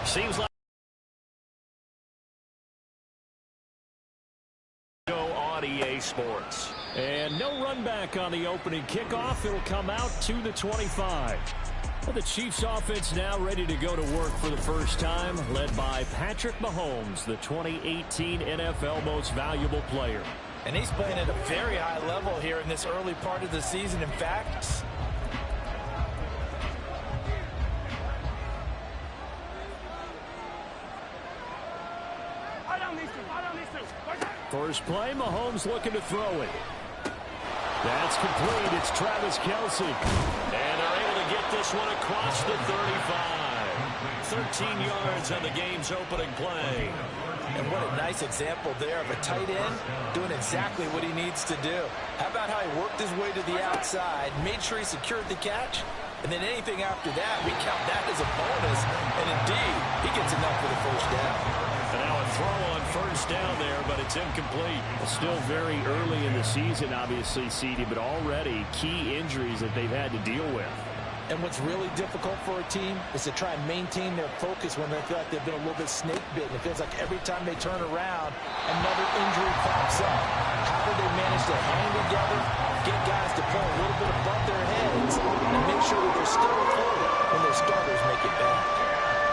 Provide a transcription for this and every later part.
Seems like on EA Sports. And no run back on the opening kickoff. It'll come out to the 25. Well, the Chiefs offense now ready to go to work for the first time, led by Patrick Mahomes, the 2018 NFL Most Valuable Player. And he's playing at a very high level here in this early part of the season. In fact, first play, Mahomes looking to throw it. That's complete. It's Travis Kelce. And they're able to get this one across the 35. 13 yards on the game's opening play. And what a nice example there of a tight end doing exactly what he needs to do. How about how he worked his way to the outside, made sure he secured the catch, and then anything after that, we count that as a bonus. And indeed, he gets enough for the first down. And now a throw on first down there, but it's incomplete. Still very early in the season, obviously, CD, but already key injuries that they've had to deal with. And what's really difficult for a team is to try and maintain their focus when they feel like they've been a little bit snake-bitten. It feels like every time they turn around, another injury pops up. How do they manage to hang together, get guys to play a little bit above their heads, and make sure that they're still afloat when their starters make it back?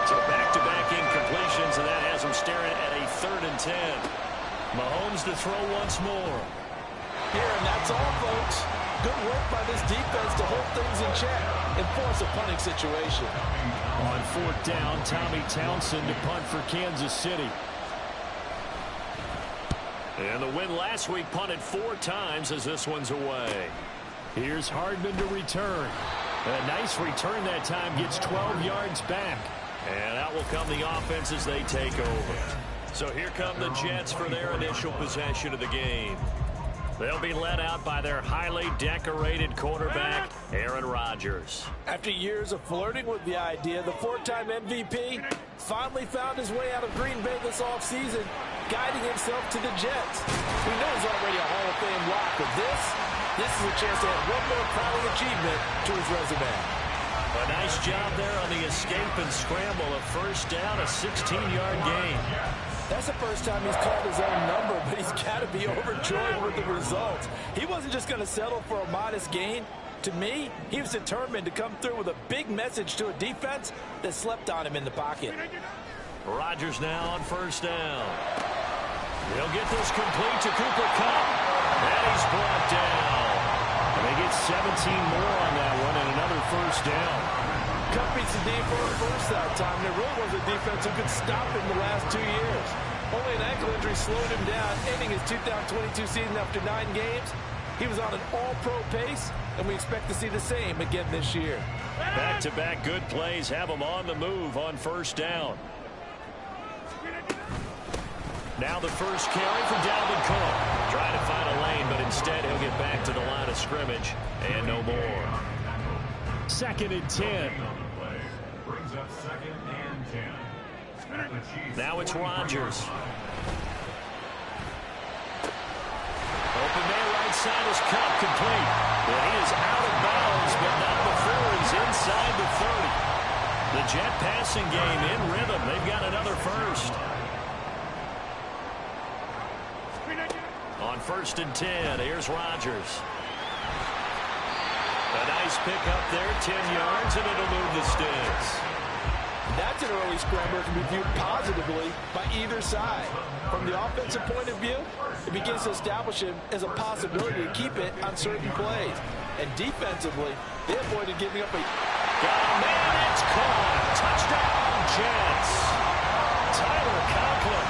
So back-to-back incompletions, and that has them staring at a 3rd and 10. Mahomes to throw once more. Here, and that's all, folks. Good work by this defense to hold things in check and force a punting situation. On 4th down, Tommy Townsend to punt for Kansas City. And the win last week punted 4 times as this one's away. Here's Hardman to return. A nice return that time, gets 12 yards back. And out will come the offense as they take over. So here come the Jets for their initial possession of the game. They'll be led out by their highly decorated quarterback, Aaron Rodgers. After years of flirting with the idea, the 4-time MVP finally found his way out of Green Bay this offseason, guiding himself to the Jets. We know he's already a Hall of Fame lock, but this is a chance to add one more crowning achievement to his resume. A nice job there on the escape and scramble. A first down, a 16-yard gain. That's the first time he's called his own number, but he's got to be overjoyed with the results. He wasn't just going to settle for a modest gain. To me, he was determined to come through with a big message to a defense that slept on him in the pocket. Rodgers now on first down. He'll get this complete to Cooper Kupp. And he's brought down. And they get 17 more on that one and another first down. Kupp beats the deep first that time. There really was a defense who could stop him the last 2 years. Only an ankle injury slowed him down, ending his 2022 season after 9 games. He was on an all-pro pace, and we expect to see the same again this year. Back-to-back good plays have him on the move on first down. Now the first carry for Dalvin Cook. Trying to find a lane, but instead he'll get back to the line of scrimmage and no more. 2nd and 10. Brings up 2nd and 10. Now it's Rodgers. Open man right side is Kupp, complete. Well, he is out of bounds, but not before he's inside the 30. The Jet passing game in rhythm. They've got another first. On 1st and 10, here's Rodgers. A nice pick up there, 10 yards, and it'll move the sticks. That's an early scrambler to be viewed positively by either side. From the offensive point of view, it begins to establish him as a possibility to keep it on certain plays. And defensively, they avoided giving up a... Got a man, it's caught. Touchdown, Jets. Tyler Conklin,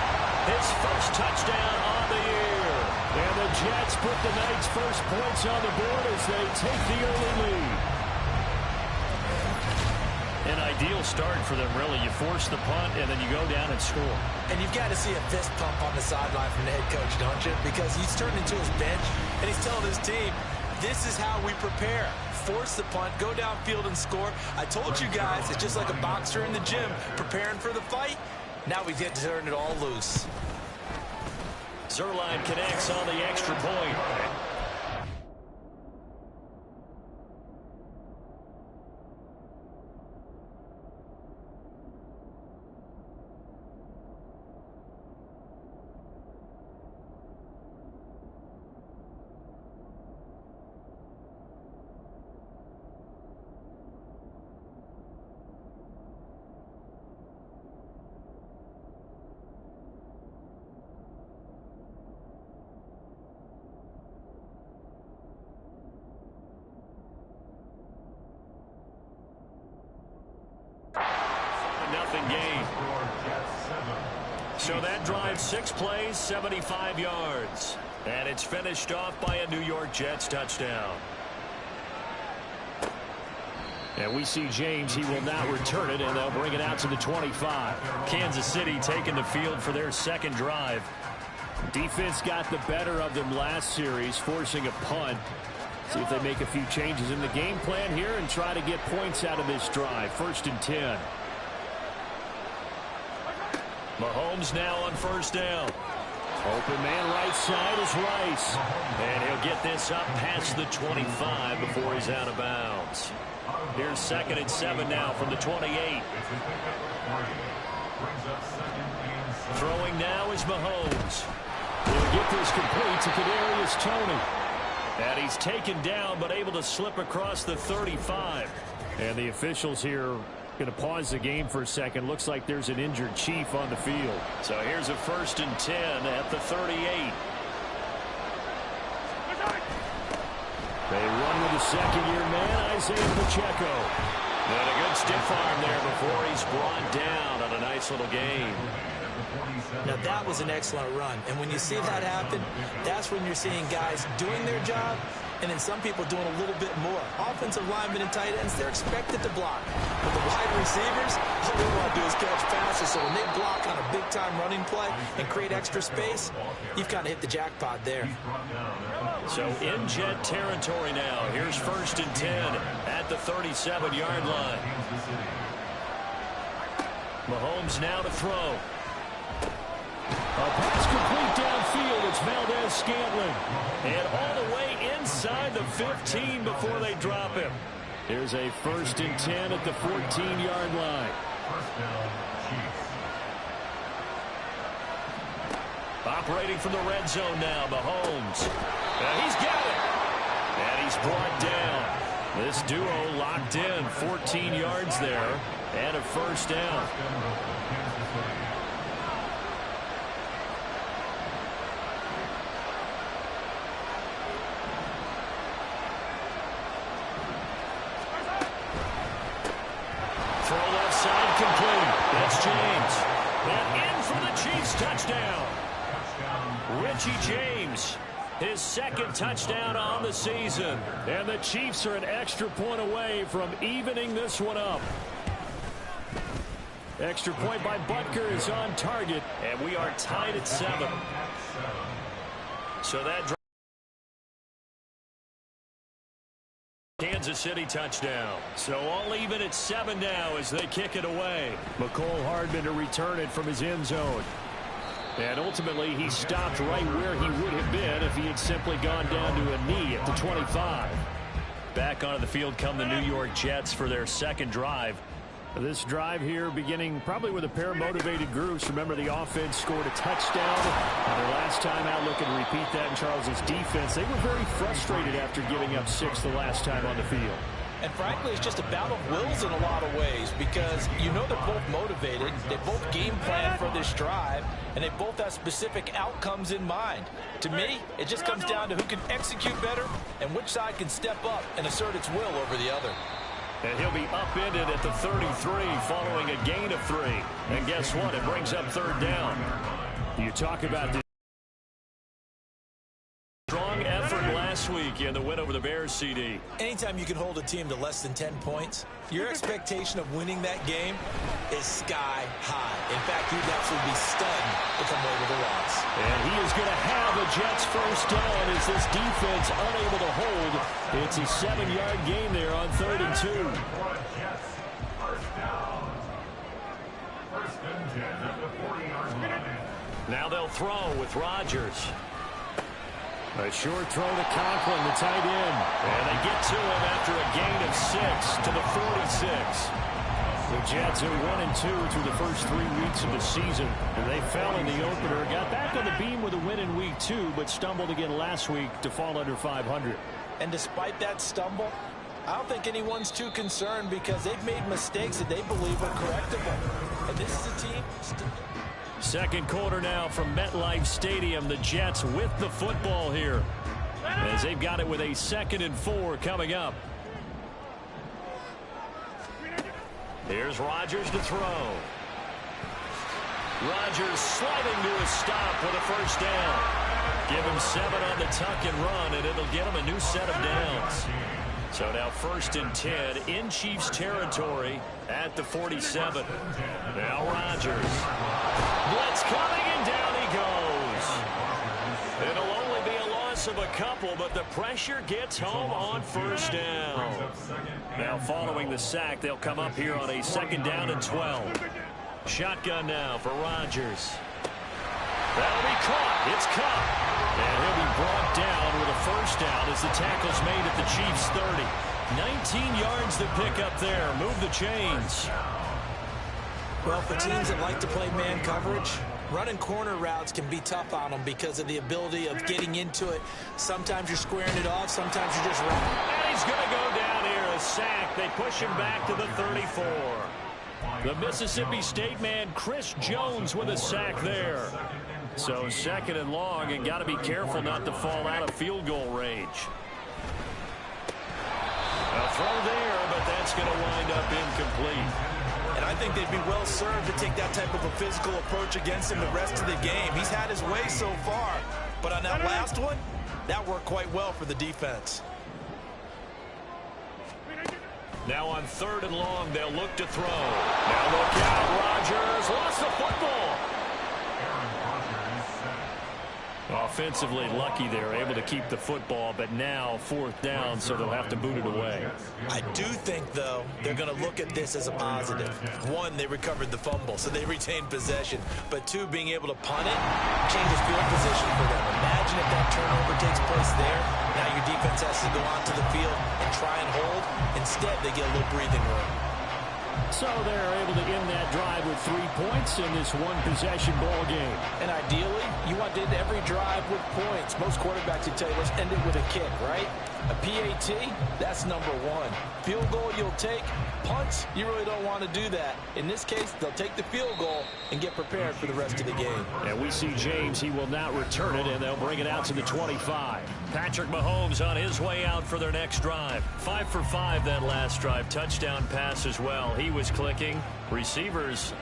his first touchdown on the year. And the Jets put the night's first points on the board as they take the early lead. An ideal start for them, really. You force the punt, and then you go down and score. And you've got to see a fist pump on the sideline from the head coach, don't you? Because he's turned into his bench, and he's telling his team, this is how we prepare. Force the punt, go downfield and score. I told you guys, it's just like a boxer in the gym preparing for the fight. Now we get to turn it all loose. Zerline connects on the extra point. game. So that drive, 6 plays, 75 yards. And it's finished off by a New York Jets touchdown. And we see James. He will now return it, and they'll bring it out to the 25. Kansas City taking the field for their second drive. Defense got the better of them last series, forcing a punt. See if they make a few changes in the game plan here and try to get points out of this drive. 1st and 10. Mahomes now on 1st down. Open man right side is Rice. And he'll get this up past the 25 before he's out of bounds. Here's 2nd and 7 now from the 28. Throwing now is Mahomes. He'll get this complete to Kadarius Toney. And he's taken down but able to slip across the 35. And the officials here going to pause the game for a second. Looks like there's an injured Chief on the field. So here's a 1st and 10 at the 38. They run with the second-year man, Isaiah Pacheco. And a good stiff arm there before he's brought down on a nice little gain. Now, that was an excellent run. And when you see that happen, that's when you're seeing guys doing their job and then some people doing a little bit more. Offensive linemen and tight ends, they're expected to block. But the wide receivers, all they want to do is catch passes. So when they block on a big-time running play and create extra space, you've kind of hit the jackpot there. So in Jet territory now. Here's 1st and 10 at the 37-yard line. Mahomes now to throw. A pass complete downfield. It's Valdez-Scantling. And all the way inside the 15 before they drop him. Here's a 1st and 10 at the 14-yard line. Operating from the red zone now, Mahomes. And he's got it. And he's brought down. This duo locked in. 14 yards there. And a 1st down. Complete. That's James. And in for the Chiefs touchdown. Richie James, his 2nd touchdown on the season. And the Chiefs are an extra point away from evening this one up. Extra point by Butker is on target. And we are tied at 7. So that Kansas City touchdown. So all even at 7 now as they kick it away. McCole Hardman to return it from his end zone. And ultimately he stopped right where he would have been if he had simply gone down to a knee at the 25. Back onto the field come the New York Jets for their 2nd drive. This drive here beginning probably with a pair of motivated groups. Remember, the offense scored a touchdown. And their last time out, looking to repeat that in Charles's defense. They were very frustrated after giving up 6 the last time on the field. And frankly, it's just a battle of wills in a lot of ways because you know they're both motivated. They both game plan for this drive, and they both have specific outcomes in mind. To me, it just comes down to who can execute better and which side can step up and assert its will over the other. And he'll be upended at the 33 following a gain of 3. And guess what? It brings up 3rd down. You talk about the strong effort last week in the win over the Bears, CD. Anytime you can hold a team to less than 10 points, your expectation of winning that game is sky high. In fact, you'd absolutely be stunned to come away with a loss. And he is going to have a Jets 1st down as this defense unable to hold. It's a 7-yard gain there on 3rd and 2. Now they'll throw with Rodgers. A short throw to Conklin, the tight end. And they get to him after a gain of 6 to the 46. The Jets are 1-2 through the first 3 weeks of the season. And they fell in the opener. Got back on the beam with a win in week 2, but stumbled again last week to fall under 500. And despite that stumble, I don't think anyone's too concerned because they've made mistakes that they believe are correctable. And this is a team... Second quarter now from MetLife Stadium. The Jets with the football here as they've got it with a 2nd and 4 coming up. Here's Rodgers to throw. Rodgers sliding to a stop with a first down. Give him 7 on the tuck and run, and it'll get him a new set of downs. So now 1st and 10 in Chiefs territory at the 47. Now Rodgers. Blitz coming, and down he goes. It'll only be a loss of a couple, but the pressure gets home on first down. Now following the sack, they'll come up here on a 2nd down and 12. Shotgun now for Rodgers. That'll be caught. It's caught. And he'll be brought down with a first down as the tackle's made at the Chiefs' 30. 19 yards to pick up there. Move the chains. Well, for teams that like to play man coverage, running corner routes can be tough on them because of the ability of getting into it. Sometimes you're squaring it off. Sometimes you're just running. And he's going to go down here. A sack. They push him back to the 34. The Mississippi State man, Chris Jones, with a sack there. So 2nd and long, and got to be careful not to fall out of field goal range. A throw there, but that's going to wind up incomplete. And I think they'd be well served to take that type of a physical approach against him the rest of the game. He's had his way so far, but on that last one, that worked quite well for the defense. Now on 3rd and long, they'll look to throw. Now look out, Rodgers lost the football. Offensively lucky they're able to keep the football, but now 4th down, so they'll have to boot it away. I do think, though, they're going to look at this as a positive. 1, they recovered the fumble, so they retained possession. But 2, being able to punt it changes field position for them. Imagine if that turnover takes place there. Now your defense has to go onto the field and try and hold. Instead, they get a little breathing room. So they're able to end that drive with 3 points in this one-possession ball game. And ideally, you want to end every drive with points. Most quarterbacks would tell you, let's end it with a kick, right? A PAT, that's number 1. Field goal you'll take. Punts, you really don't want to do that. In this case, they'll take the field goal and get prepared for the rest of the game. And we see James, he will not return it, and they'll bring it out to the 25. Patrick Mahomes on his way out for their next drive. 5 for 5 that last drive. Touchdown pass as well. He was clicking. Receivers...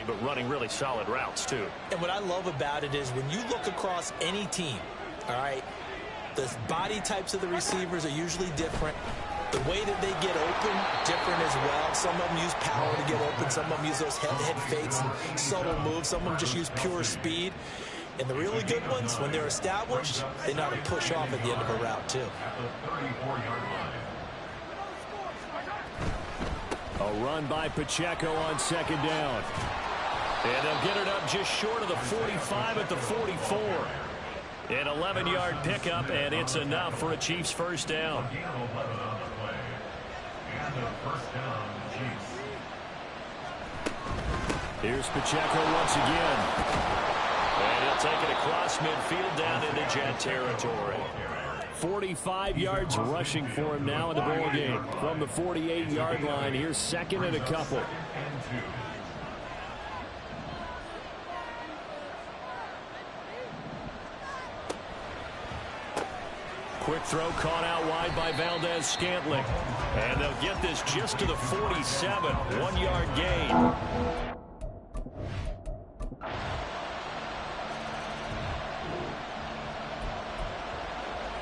but running really solid routes, too. And what I love about it is when you look across any team, all right, the body types of the receivers are usually different. The way that they get open, different as well. Some of them use power to get open. Some of them use those head fakes and subtle moves. Some of them just use pure speed. And the really good ones, when they're established, they know how to push off at the end of a route, too. A run by Pacheco on 2nd down. And they'll get it up just short of the 45 at the 44. An 11-yard pickup, and it's enough for a Chiefs first down. Here's Pacheco once again. And he'll take it across midfield down into Jet territory. 45 yards rushing for him now in the ball game. From the 48-yard line, here's 2nd and a couple. Quick throw caught out wide by Valdez-Scantling. And they'll get this just to the 47. 1-yard gain.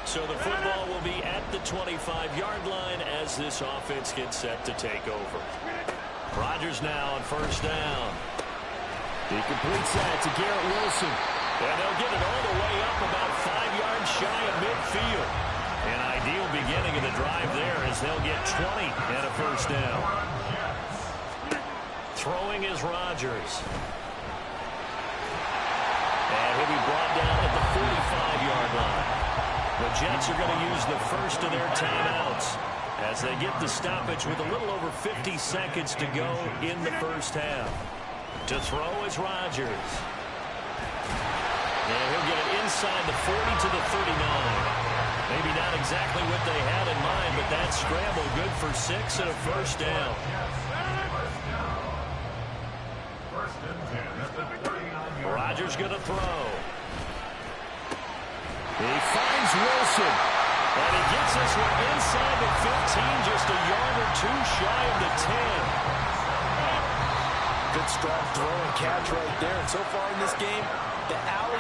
So the football will be at the 25-yard line as this offense gets set to take over. Rodgers now on first down. He completes that to Garrett Wilson. And they'll get it all the way up about 5 yards shy of midfield. An ideal beginning of the drive there as they'll get 20 and a first down. Throwing is Rodgers. And he'll be brought down at the 45-yard line. The Jets are going to use the first of their timeouts as they get the stoppage with a little over 50 seconds to go in the first half. To throw is Rodgers. And he'll get it inside the 40 to the 39. Maybe not exactly what they had in mind, but that scramble good for 6 and a first down. First and 10. at the 39-yard line. Rodgers going to throw. He finds Wilson. And he gets this one inside the 15, just a yard or two shy of the 10. Good strong throw and catch right there. And so far in this game, the alleys